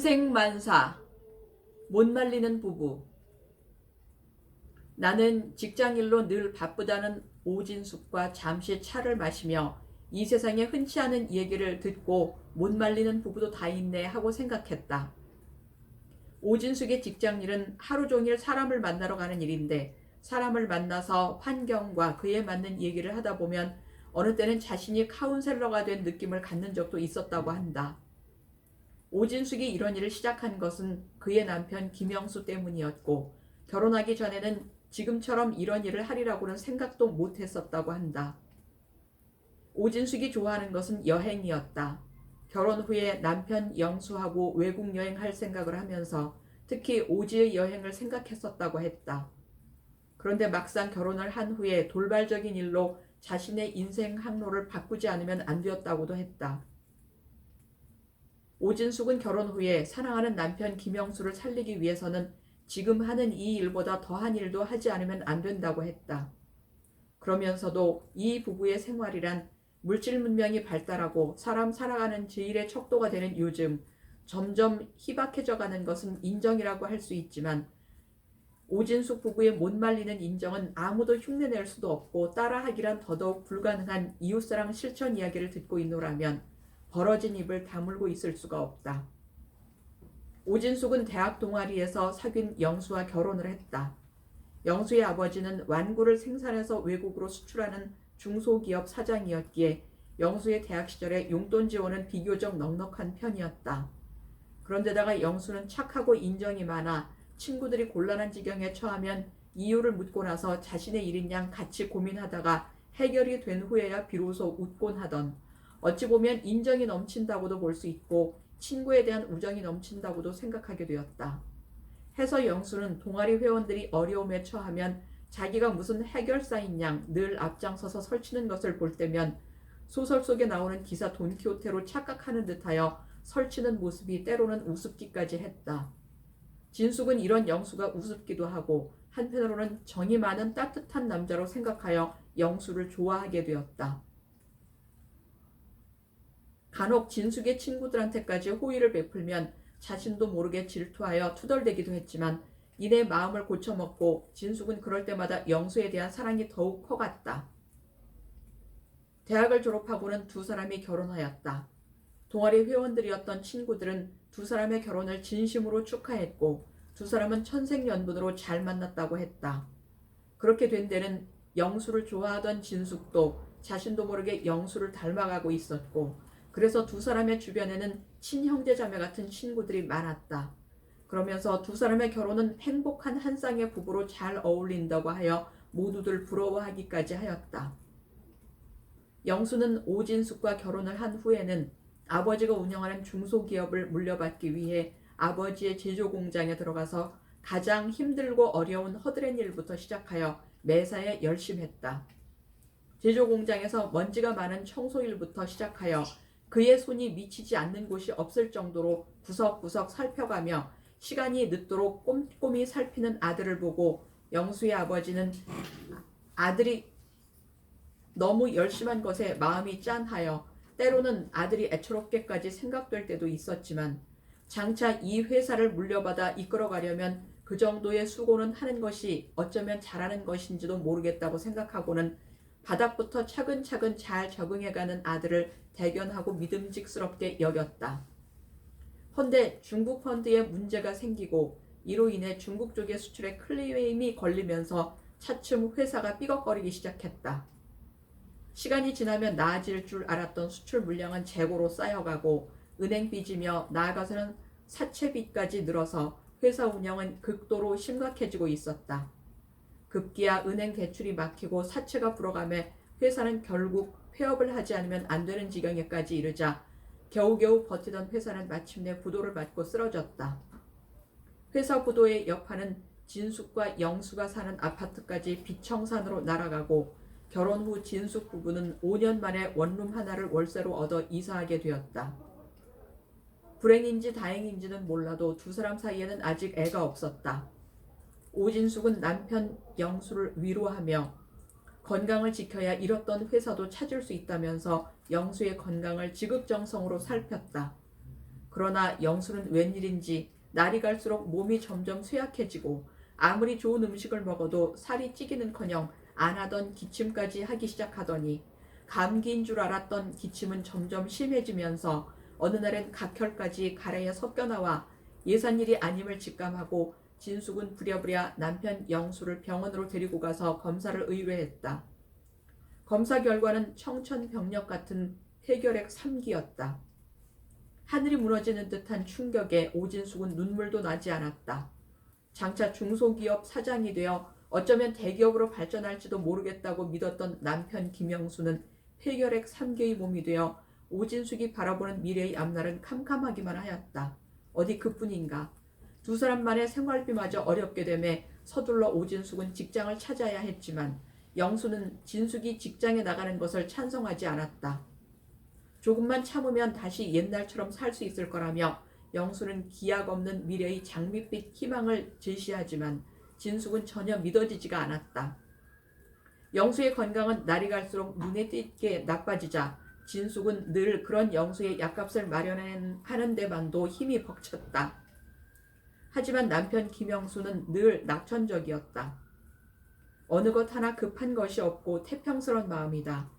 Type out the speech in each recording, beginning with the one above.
인생만사, 못 말리는 부부. 나는 직장일로 늘 바쁘다는 오진숙과 잠시 차를 마시며 이 세상에 흔치 않은 얘기를 듣고 못 말리는 부부도 다 있네 하고 생각했다. 오진숙의 직장일은 하루 종일 사람을 만나러 가는 일인데 사람을 만나서 환경과 그에 맞는 얘기를 하다 보면 어느 때는 자신이 카운셀러가 된 느낌을 갖는 적도 있었다고 한다. 오진숙이 이런 일을 시작한 것은 그의 남편 김영수 때문이었고 결혼하기 전에는 지금처럼 이런 일을 하리라고는 생각도 못했었다고 한다. 오진숙이 좋아하는 것은 여행이었다. 결혼 후에 남편 영수하고 외국 여행할 생각을 하면서 특히 오지의 여행을 생각했었다고 했다. 그런데 막상 결혼을 한 후에 돌발적인 일로 자신의 인생 항로를 바꾸지 않으면 안 되었다고도 했다. 오진숙은 결혼 후에 사랑하는 남편 김영수를 살리기 위해서는 지금 하는 이 일보다 더한 일도 하지 않으면 안 된다고 했다. 그러면서도 이 부부의 생활이란 물질 문명이 발달하고 사람 살아가는 제일의 척도가 되는 요즘 점점 희박해져 가는 것은 인정이라고 할 수 있지만 오진숙 부부의 못 말리는 인정은 아무도 흉내낼 수도 없고 따라하기란 더더욱 불가능한 이웃사랑 실천 이야기를 듣고 있노라면 벌어진 입을 다물고 있을 수가 없다. 오진숙은 대학 동아리에서 사귄 영수와 결혼을 했다. 영수의 아버지는 완구를 생산해서 외국으로 수출하는 중소기업 사장이었기에 영수의 대학 시절에 용돈 지원은 비교적 넉넉한 편이었다. 그런데다가 영수는 착하고 인정이 많아 친구들이 곤란한 지경에 처하면 이유를 묻고 나서 자신의 일인 양 같이 고민하다가 해결이 된 후에야 비로소 웃곤 하던 어찌 보면 인정이 넘친다고도 볼 수 있고 친구에 대한 우정이 넘친다고도 생각하게 되었다. 해서 영수는 동아리 회원들이 어려움에 처하면 자기가 무슨 해결사인 양 늘 앞장서서 설치는 것을 볼 때면 소설 속에 나오는 기사 돈키호테로 착각하는 듯하여 설치는 모습이 때로는 우습기까지 했다. 진숙은 이런 영수가 우습기도 하고 한편으로는 정이 많은 따뜻한 남자로 생각하여 영수를 좋아하게 되었다. 간혹 진숙의 친구들한테까지 호의를 베풀면 자신도 모르게 질투하여 투덜대기도 했지만 이내 마음을 고쳐먹고 진숙은 그럴 때마다 영수에 대한 사랑이 더욱 커갔다. 대학을 졸업하고는 두 사람이 결혼하였다. 동아리 회원들이었던 친구들은 두 사람의 결혼을 진심으로 축하했고 두 사람은 천생연분으로 잘 만났다고 했다. 그렇게 된 데는 영수를 좋아하던 진숙도 자신도 모르게 영수를 닮아가고 있었고 그래서 두 사람의 주변에는 친형제자매 같은 친구들이 많았다. 그러면서 두 사람의 결혼은 행복한 한 쌍의 부부로 잘 어울린다고 하여 모두들 부러워하기까지 하였다. 영수는 오진숙과 결혼을 한 후에는 아버지가 운영하는 중소기업을 물려받기 위해 아버지의 제조공장에 들어가서 가장 힘들고 어려운 허드렛 일부터 시작하여 매사에 열심했다. 제조공장에서 먼지가 많은 청소일부터 시작하여 그의 손이 미치지 않는 곳이 없을 정도로 구석구석 살펴가며 시간이 늦도록 꼼꼼히 살피는 아들을 보고 영수의 아버지는 아들이 너무 열심한 것에 마음이 짠하여 때로는 아들이 애처롭게까지 생각될 때도 있었지만 장차 이 회사를 물려받아 이끌어가려면 그 정도의 수고는 하는 것이 어쩌면 잘하는 것인지도 모르겠다고 생각하고는 바닥부터 차근차근 잘 적응해가는 아들을 대견하고 믿음직스럽게 여겼다. 헌데 중국 펀드에 문제가 생기고 이로 인해 중국 쪽의 수출에 클레임이 걸리면서 차츰 회사가 삐걱거리기 시작했다. 시간이 지나면 나아질 줄 알았던 수출 물량은 재고로 쌓여가고 은행 빚이며 나아가서는 사채빚까지 늘어서 회사 운영은 극도로 심각해지고 있었다. 급기야 은행 대출이 막히고 사채가 불어가며 회사는 결국 폐업을 하지 않으면 안 되는 지경에까지 이르자 겨우겨우 버티던 회사는 마침내 부도를 맞고 쓰러졌다. 회사 부도의 여파는 진숙과 영수가 사는 아파트까지 비청산으로 날아가고 결혼 후 진숙 부부는 5년 만에 원룸 하나를 월세로 얻어 이사하게 되었다. 불행인지 다행인지는 몰라도 두 사람 사이에는 아직 애가 없었다. 오진숙은 남편 영수를 위로하며 건강을 지켜야 잃었던 회사도 찾을 수 있다면서 영수의 건강을 지극정성으로 살폈다. 그러나 영수는 웬일인지 날이 갈수록 몸이 점점 쇠약해지고 아무리 좋은 음식을 먹어도 살이 찌기는커녕 안 하던 기침까지 하기 시작하더니 감기인 줄 알았던 기침은 점점 심해지면서 어느 날엔 각혈까지 가래에 섞여 나와 예산일이 아님을 직감하고 진숙은 부랴부랴 남편 영수를 병원으로 데리고 가서 검사를 의뢰했다. 검사 결과는 청천벽력 같은 폐결핵 3기였다. 하늘이 무너지는 듯한 충격에 오진숙은 눈물도 나지 않았다. 장차 중소기업 사장이 되어 어쩌면 대기업으로 발전할지도 모르겠다고 믿었던 남편 김영수는 폐결핵 3기의 몸이 되어 오진숙이 바라보는 미래의 앞날은 캄캄하기만 하였다. 어디 그뿐인가. 두 사람만의 생활비마저 어렵게 되매 서둘러 오진숙은 직장을 찾아야 했지만 영수는 진숙이 직장에 나가는 것을 찬성하지 않았다. 조금만 참으면 다시 옛날처럼 살 수 있을 거라며 영수는 기약 없는 미래의 장밋빛 희망을 제시하지만 진숙은 전혀 믿어지지가 않았다. 영수의 건강은 날이 갈수록 눈에 띄게 나빠지자 진숙은 늘 그런 영수의 약값을 마련하는 데만도 힘이 벅찼다. 하지만 남편 김영수는 늘 낙천적이었다. 어느 것 하나 급한 것이 없고 태평스런 마음이다.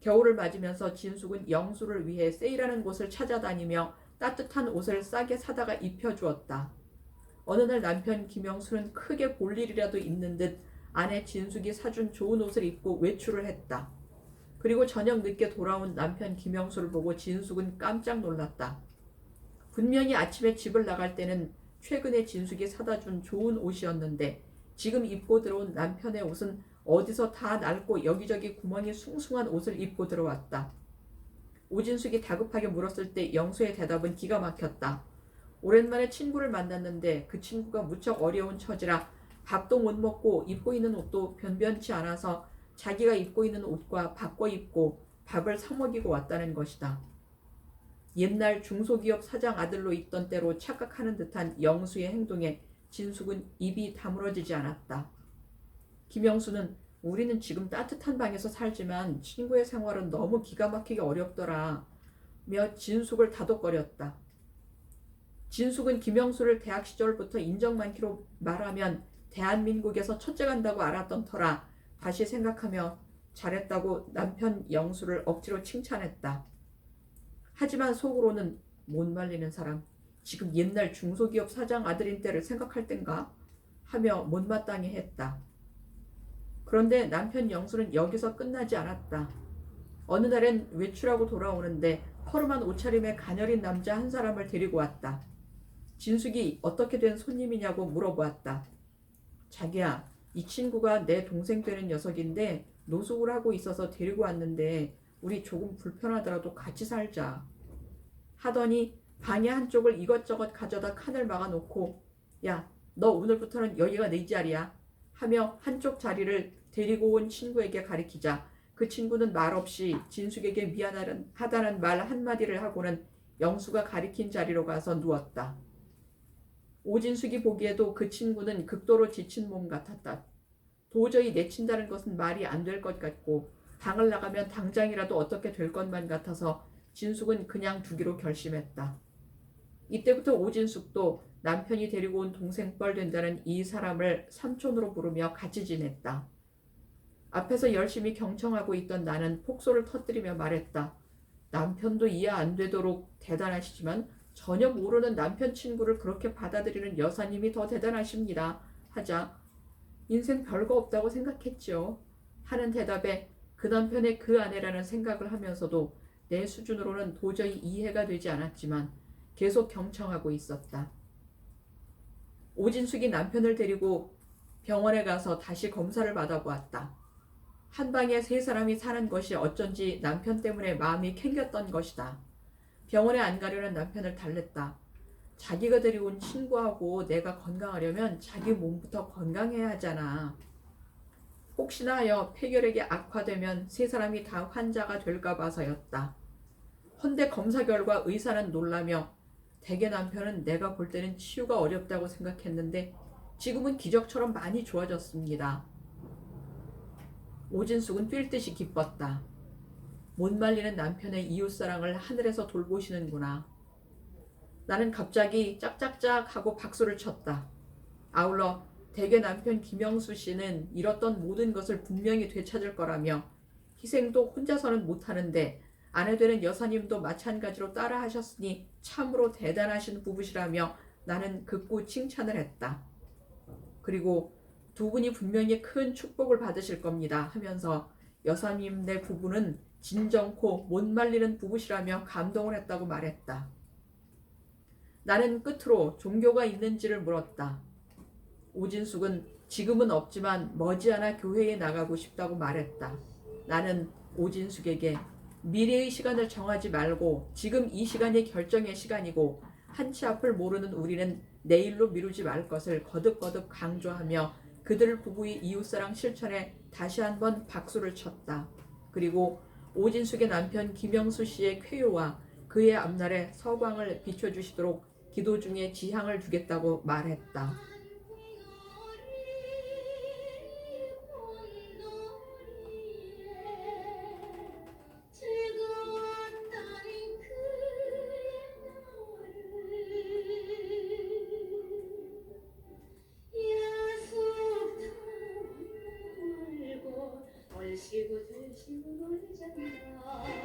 겨울을 맞으면서 진숙은 영수를 위해 세일하는 곳을 찾아다니며 따뜻한 옷을 싸게 사다가 입혀주었다. 어느 날 남편 김영수는 크게 볼 일이라도 있는 듯 아내 진숙이 사준 좋은 옷을 입고 외출을 했다. 그리고 저녁 늦게 돌아온 남편 김영수를 보고 진숙은 깜짝 놀랐다. 분명히 아침에 집을 나갈 때는 최근에 진숙이 사다 준 좋은 옷이었는데 지금 입고 들어온 남편의 옷은 어디서 다 낡고 여기저기 구멍이 숭숭한 옷을 입고 들어왔다. 오진숙이 다급하게 물었을 때 영수의 대답은 기가 막혔다. 오랜만에 친구를 만났는데 그 친구가 무척 어려운 처지라 밥도 못 먹고 입고 있는 옷도 변변치 않아서 자기가 입고 있는 옷과 바꿔 입고 밥을 사 먹이고 왔다는 것이다. 옛날 중소기업 사장 아들로 있던 때로 착각하는 듯한 영수의 행동에 진숙은 입이 다물어지지 않았다. 김영수는 우리는 지금 따뜻한 방에서 살지만 친구의 생활은 너무 기가 막히게 어렵더라 며 진숙을 다독거렸다. 진숙은 김영수를 대학 시절부터 인정 많기로 말하면 대한민국에서 첫째 간다고 알았던 터라 다시 생각하며 잘했다고 남편 영수를 억지로 칭찬했다. 하지만 속으로는 못 말리는 사람, 지금 옛날 중소기업 사장 아들인 때를 생각할 땐가? 하며 못마땅해 했다. 그런데 남편 영수는 여기서 끝나지 않았다. 어느 날엔 외출하고 돌아오는데 허름한 옷차림의 가녀린 남자 한 사람을 데리고 왔다. 진숙이 어떻게 된 손님이냐고 물어보았다. 자기야, 이 친구가 내 동생 되는 녀석인데 노숙을 하고 있어서 데리고 왔는데 우리 조금 불편하더라도 같이 살자. 하더니 방의 한쪽을 이것저것 가져다 칸을 막아놓고 야, 너 오늘부터는 여기가 네 자리야 하며 한쪽 자리를 데리고 온 친구에게 가리키자 그 친구는 말없이 진숙에게 미안하다는 말 한마디를 하고는 영수가 가리킨 자리로 가서 누웠다. 오진숙이 보기에도 그 친구는 극도로 지친 몸 같았다. 도저히 내친다는 것은 말이 안 될 것 같고 방을 나가면 당장이라도 어떻게 될 것만 같아서 진숙은 그냥 두기로 결심했다. 이때부터 오진숙도 남편이 데리고 온 동생 뻘 된다는 이 사람을 삼촌으로 부르며 같이 지냈다. 앞에서 열심히 경청하고 있던 나는 폭소를 터뜨리며 말했다. 남편도 이해 안 되도록 대단하시지만 전혀 모르는 남편 친구를 그렇게 받아들이는 여사님이 더 대단하십니다. 하자 인생 별거 없다고 생각했지요. 하는 대답에 그 남편의 그 아내라는 생각을 하면서도 내 수준으로는 도저히 이해가 되지 않았지만 계속 경청하고 있었다. 오진숙이 남편을 데리고 병원에 가서 다시 검사를 받아보았다. 한 방에 세 사람이 사는 것이 어쩐지 남편 때문에 마음이 캥겼던 것이다. 병원에 안 가려는 남편을 달랬다. 자기가 데리고 온 친구하고 내가 건강하려면 자기 몸부터 건강해야 하잖아. 혹시나 하여 폐결핵이 악화되면 세 사람이 다 환자가 될까 봐서였다. 헌데 검사 결과 의사는 놀라며 대개 남편은 내가 볼 때는 치유가 어렵다고 생각했는데 지금은 기적처럼 많이 좋아졌습니다. 오진숙은 뛸 듯이 기뻤다. 못 말리는 남편의 이웃사랑을 하늘에서 돌보시는구나. 나는 갑자기 짝짝짝 하고 박수를 쳤다. 아울러 대개 남편 김영수 씨는 잃었던 모든 것을 분명히 되찾을 거라며 희생도 혼자서는 못하는데 아내 되는 여사님도 마찬가지로 따라 하셨으니 참으로 대단하신 부부시라며 나는 극구 칭찬을 했다. 그리고 두 분이 분명히 큰 축복을 받으실 겁니다 하면서 여사님네 부부는 진정코 못 말리는 부부시라며 감동을 했다고 말했다. 나는 끝으로 종교가 있는지를 물었다. 오진숙은 지금은 없지만 머지않아 교회에 나가고 싶다고 말했다. 나는 오진숙에게 미래의 시간을 정하지 말고 지금 이 시간이 결정의 시간이고 한치 앞을 모르는 우리는 내일로 미루지 말 것을 거듭거듭 강조하며 그들 부부의 이웃사랑 실천에 다시 한번 박수를 쳤다. 그리고 오진숙의 남편 김영수 씨의 쾌유와 그의 앞날에 서광을 비춰주시도록 기도 중에 지향을 두겠다고 말했다. 시고 들시고 놀잖아